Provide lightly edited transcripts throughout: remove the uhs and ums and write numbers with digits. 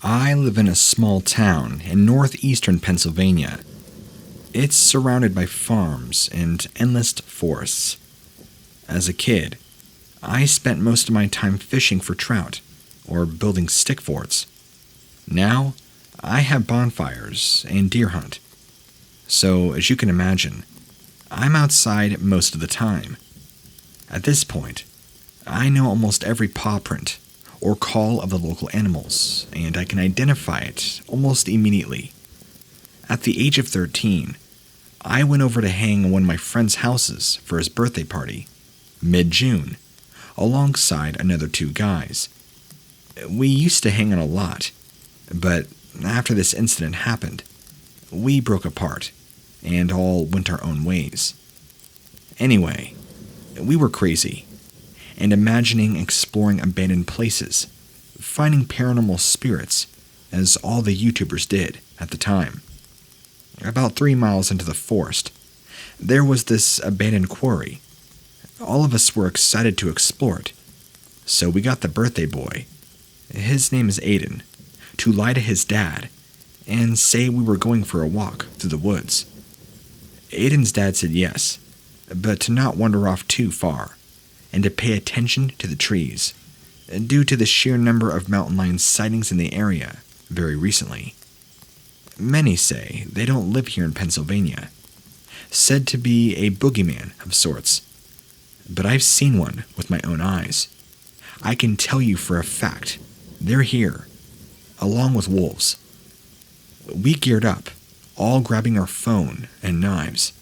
I live in a small town in northeastern Pennsylvania. It's surrounded by farms and endless forests. As a kid, I spent most of my time fishing for trout or building stick forts. Now, I have bonfires and deer hunt. So, as you can imagine, I'm outside most of the time. At this point, I know almost every paw print or call of the local animals, and I can identify it almost immediately. At the age of 13, I went over to hang in one of my friend's houses for his birthday party, mid-June, alongside another two guys. We used to hang out a lot, but after this incident happened, we broke apart and all went our own ways. Anyway, we were crazy, and imagining exploring abandoned places, finding paranormal spirits, as all the YouTubers did at the time. About 3 miles into the forest, there was this abandoned quarry. All of us were excited to explore it, so we got the birthday boy, his name is Aiden, to lie to his dad and say we were going for a walk through the woods. Aiden's dad said yes, but to not wander off too far, and to pay attention to the trees, due to the sheer number of mountain lion sightings in the area very recently. Many say they don't live here in Pennsylvania, said to be a boogeyman of sorts. But I've seen one with my own eyes. I can tell you for a fact, they're here, along with wolves. We geared up, all grabbing our phone and knives.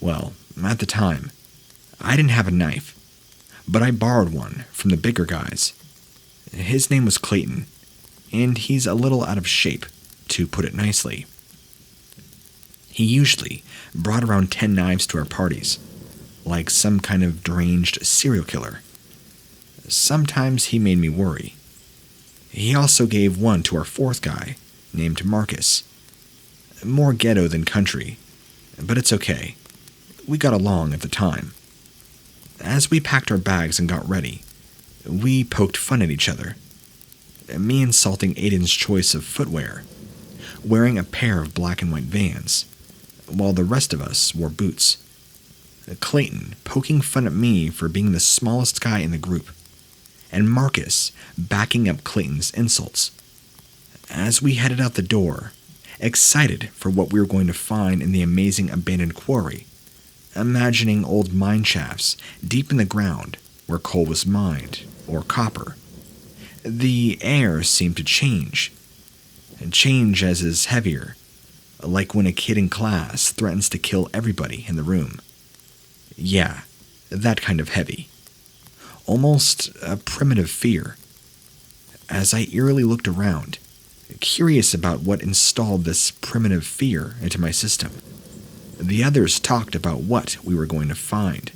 Well, at the time, I didn't have a knife, but I borrowed one from the bigger guys. His name was Clayton, and he's a little out of shape, to put it nicely. He usually brought around 10 knives to our parties, like some kind of deranged serial killer. Sometimes he made me worry. He also gave one to our fourth guy, named Marcus. More ghetto than country, but it's okay. We got along at the time. As we packed our bags and got ready, we poked fun at each other. Me insulting Aiden's choice of footwear, wearing a pair of black and white Vans, while the rest of us wore boots. Clayton poking fun at me for being the smallest guy in the group, and Marcus backing up Clayton's insults. As we headed out the door, excited for what we were going to find in the amazing abandoned quarry, imagining old mine shafts deep in the ground where coal was mined, or copper. The air seemed to change as is heavier, like when a kid in class threatens to kill everybody in the room. Yeah, that kind of heavy. Almost a primitive fear. As I eerily looked around, curious about what installed this primitive fear into my system, the others talked about what we were going to find.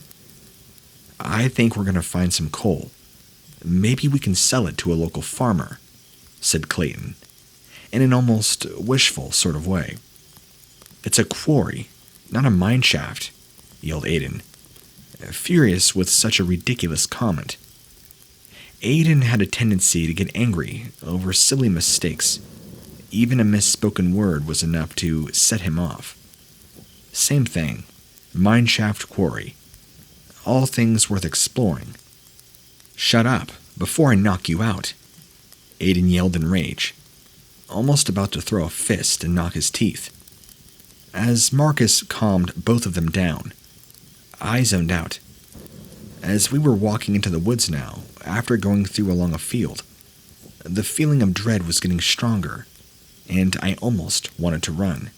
I think we're going to find some coal. Maybe we can sell it to a local farmer, said Clayton, in an almost wishful sort of way. It's a quarry, not a mine shaft, yelled Aiden, furious with such a ridiculous comment. Aiden had a tendency to get angry over silly mistakes. Even a misspoken word was enough to set him off. Same thing, mine shaft quarry. All things worth exploring. Shut up, before I knock you out, Aiden yelled in rage, almost about to throw a fist and knock his teeth. As Marcus calmed both of them down, I zoned out. As we were walking into the woods now, after going through along a field, the feeling of dread was getting stronger, and I almost wanted to run.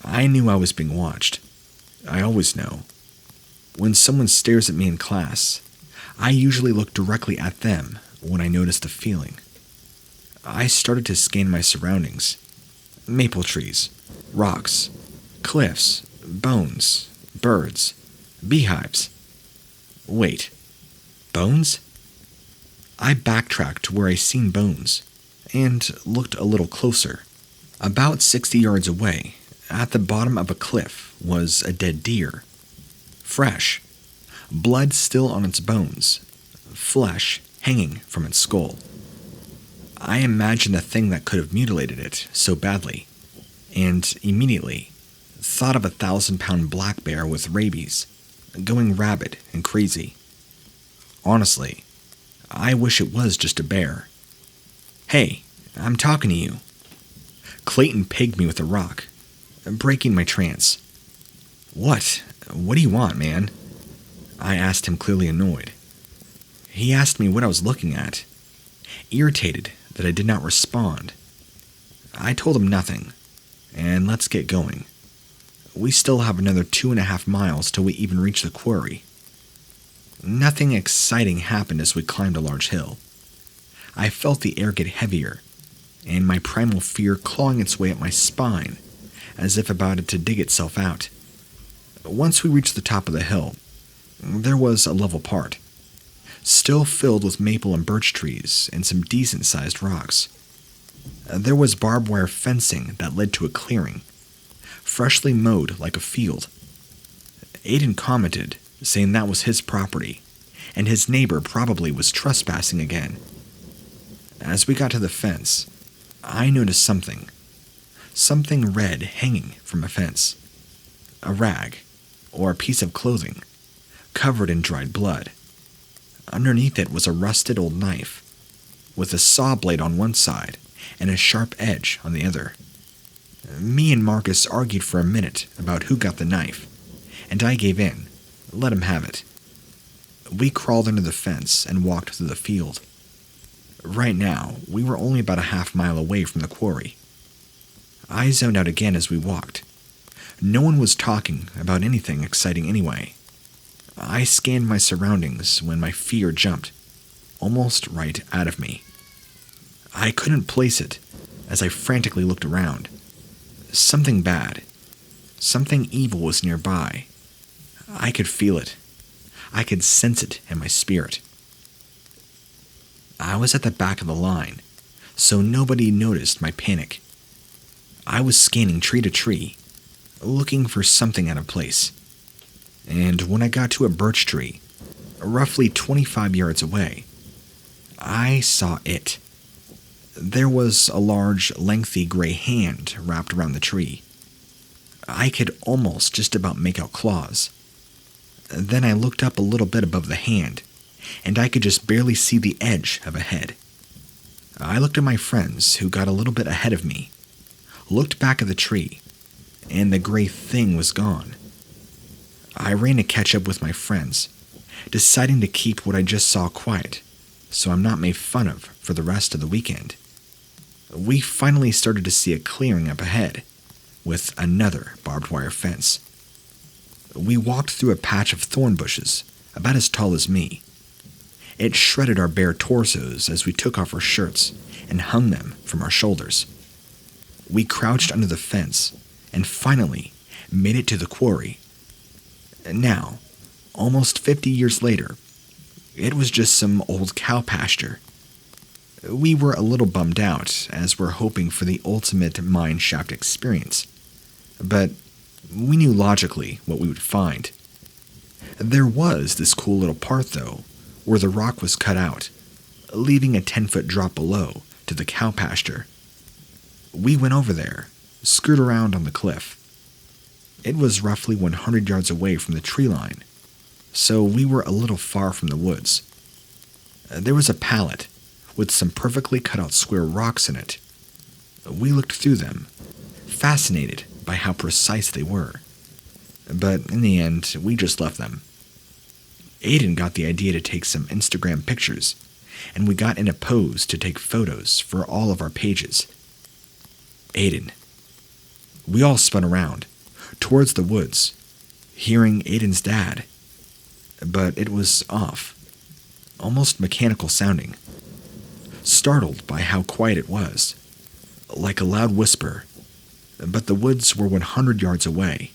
I knew I was being watched. I always know. When someone stares at me in class, I usually look directly at them when I notice the feeling. I started to scan my surroundings. Maple trees, rocks, cliffs, bones, birds, beehives. Wait, bones? I backtracked to where I seen bones and looked a little closer. About 60 yards away, at the bottom of a cliff, was a dead deer. Fresh, blood still on its bones, flesh hanging from its skull. I imagined the thing that could have mutilated it so badly, and immediately thought of a 1,000-pound black bear with rabies, going rabid and crazy. Honestly, I wish it was just a bear. Hey, I'm talking to you. Clayton pegged me with a rock, breaking my trance. What? What do you want, man? I asked him, clearly annoyed. He asked me what I was looking at, irritated that I did not respond. I told him nothing, and let's get going. We still have another 2.5 miles till we even reach the quarry. Nothing exciting happened as we climbed a large hill. I felt the air get heavier, and my primal fear clawing its way up my spine, as if about to dig itself out. Once we reached the top of the hill, there was a level part, still filled with maple and birch trees and some decent-sized rocks. There was barbed wire fencing that led to a clearing, freshly mowed like a field. Aiden commented, saying that was his property, and his neighbor probably was trespassing again. As we got to the fence, I noticed something red hanging from a fence. A rag, or a piece of clothing, covered in dried blood. Underneath it was a rusted old knife, with a saw blade on one side and a sharp edge on the other. Me and Marcus argued for a minute about who got the knife, and I gave in, let him have it. We crawled under the fence and walked through the field. Right now, we were only about a half-mile away from the quarry. I zoned out again as we walked. No one was talking about anything exciting anyway. I scanned my surroundings when my fear jumped, almost right out of me. I couldn't place it as I frantically looked around. Something bad, something evil was nearby. I could feel it. I could sense it in my spirit. I was at the back of the line, so nobody noticed my panic. I was scanning tree to tree, looking for something out of place. And when I got to a birch tree, roughly 25 yards away, I saw it. There was a large, lengthy gray hand wrapped around the tree. I could almost just about make out claws. Then I looked up a little bit above the hand, and I could just barely see the edge of a head. I looked at my friends, who got a little bit ahead of me, looked back at the tree, and the gray thing was gone. I ran to catch up with my friends, deciding to keep what I just saw quiet, so I'm not made fun of for the rest of the weekend. We finally started to see a clearing up ahead, with another barbed wire fence. We walked through a patch of thorn bushes, about as tall as me. It shredded our bare torsos as we took off our shirts and hung them from our shoulders. We crouched under the fence and finally made it to the quarry. Now, almost 50 years later, it was just some old cow pasture. We were a little bummed out, as we're hoping for the ultimate mine shaft experience. But we knew logically what we would find. There was this cool little part, though, where the rock was cut out, leaving a 10-foot drop below to the cow pasture. We went over there, screwed around on the cliff. It was roughly 100 yards away from the tree line, so we were a little far from the woods. There was a pallet with some perfectly cut out square rocks in it. We looked through them, fascinated by how precise they were. But in the end, we just left them. Aiden got the idea to take some Instagram pictures, and we got in a pose to take photos for all of our pages. Aiden. We all spun around, towards the woods, hearing Aiden's dad. But it was off, almost mechanical sounding. Startled by how quiet it was, like a loud whisper, but the woods were 100 yards away.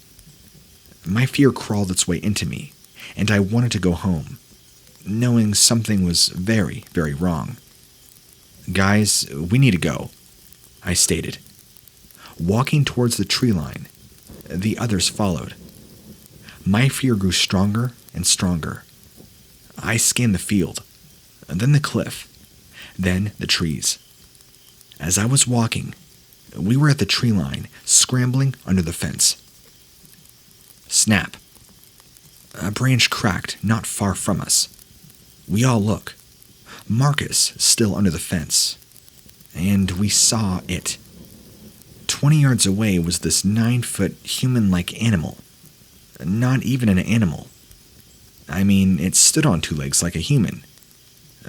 My fear crawled its way into me, and I wanted to go home, knowing something was very, very wrong. Guys, we need to go, I stated. Walking towards the tree line, the others followed. My fear grew stronger and stronger. I scanned the field, then the cliff, then the trees. As I was walking, we were at the tree line, scrambling under the fence. Snap. A branch cracked not far from us. We all look. Marcus still under the fence. And we saw it. 20 yards away was this 9-foot human-like animal. Not even an animal. I mean, it stood on 2 legs like a human,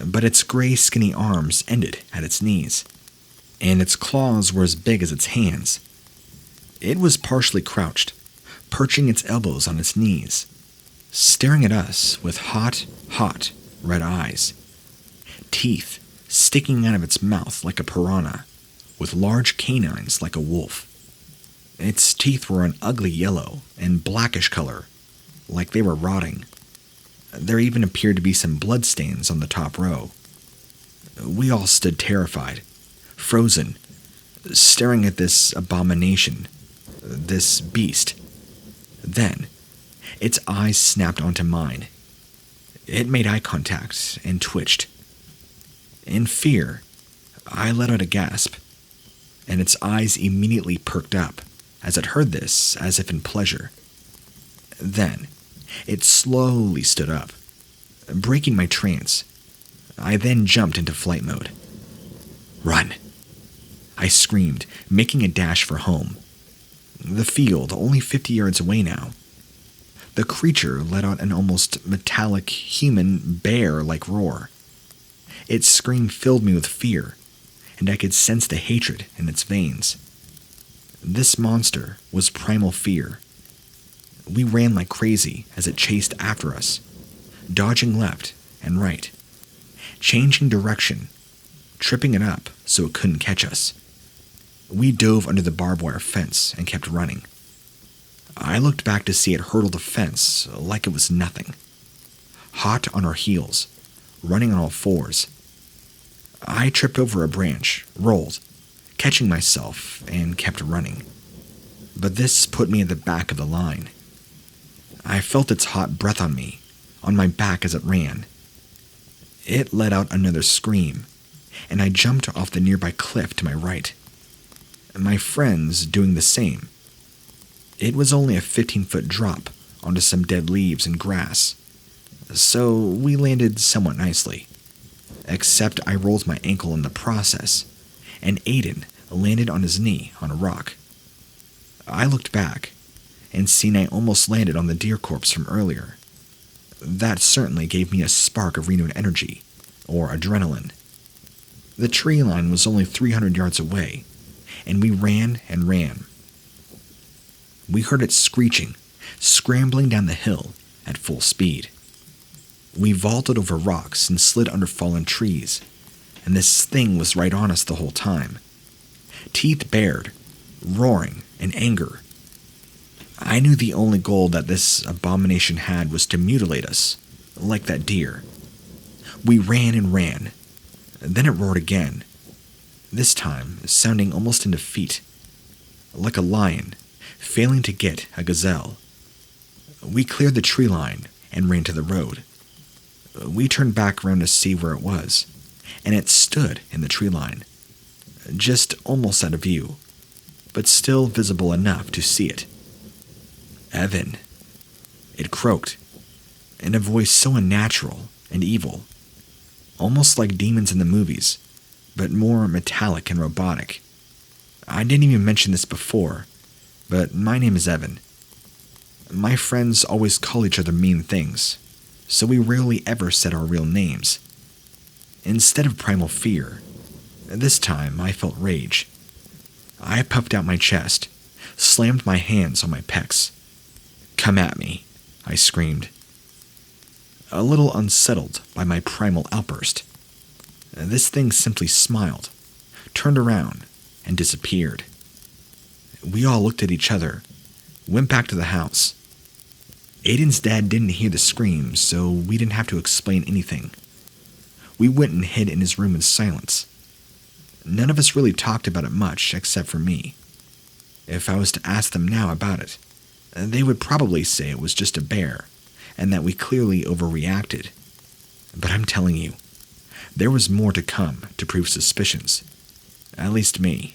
but its gray, skinny arms ended at its knees, and its claws were as big as its hands. It was partially crouched, perching its elbows on its knees, staring at us with hot red eyes, teeth sticking out of its mouth like a piranha, with large canines like a wolf. Its teeth were an ugly yellow and blackish color, like they were rotting. There even appeared to be some bloodstains on the top row. We all stood terrified, frozen, staring at this abomination, this beast. Then, its eyes snapped onto mine. It made eye contact and twitched. In fear, I let out a gasp, and its eyes immediately perked up as it heard this, as if in pleasure. Then, it slowly stood up, breaking my trance. I then jumped into flight mode. "Run!" I screamed, making a dash for home. The field, only 50 yards away now. The creature let out an almost metallic, human, bear-like roar. Its scream filled me with fear, and I could sense the hatred in its veins. This monster was primal fear. We ran like crazy as it chased after us, dodging left and right, changing direction, tripping it up so it couldn't catch us. We dove under the barbed wire fence and kept running. I looked back to see it hurdle the fence like it was nothing, hot on our heels, running on all fours. I tripped over a branch, rolled, catching myself, and kept running. But this put me at the back of the line. I felt its hot breath on me, on my back as it ran. It let out another scream, and I jumped off the nearby cliff to my right. My friends doing the same. It was only a 15-foot drop onto some dead leaves and grass, so we landed somewhat nicely. Except I rolled my ankle in the process, and Aiden landed on his knee on a rock. I looked back, and seen I almost landed on the deer corpse from earlier. That certainly gave me a spark of renewed energy, or adrenaline. The tree line was only 300 yards away, and we ran and ran. We heard it screeching, scrambling down the hill at full speed. We vaulted over rocks and slid under fallen trees, and this thing was right on us the whole time. Teeth bared, roaring in anger. I knew the only goal that this abomination had was to mutilate us, like that deer. We ran and ran. Then it roared again, this time sounding almost in defeat, like a lion failing to get a gazelle. We cleared the tree line and ran to the road. We turned back around to see where it was, and it stood in the tree line, just almost out of view, but still visible enough to see it. "Evan," it croaked, in a voice so unnatural and evil, almost like demons in the movies, but more metallic and robotic. I didn't even mention this before, but my name is Evan. My friends always call each other mean things, so we rarely ever said our real names. Instead of primal fear, this time I felt rage. I puffed out my chest, slammed my hands on my pecs. "Come at me," I screamed. A little unsettled by my primal outburst, this thing simply smiled, turned around, and disappeared. We all looked at each other, went back to the house. Aiden's dad didn't hear the scream, so we didn't have to explain anything. We went and hid in his room in silence. None of us really talked about it much, except for me. If I was to ask them now about it, they would probably say it was just a bear, and that we clearly overreacted. But I'm telling you, there was more to come to prove suspicions. at least me.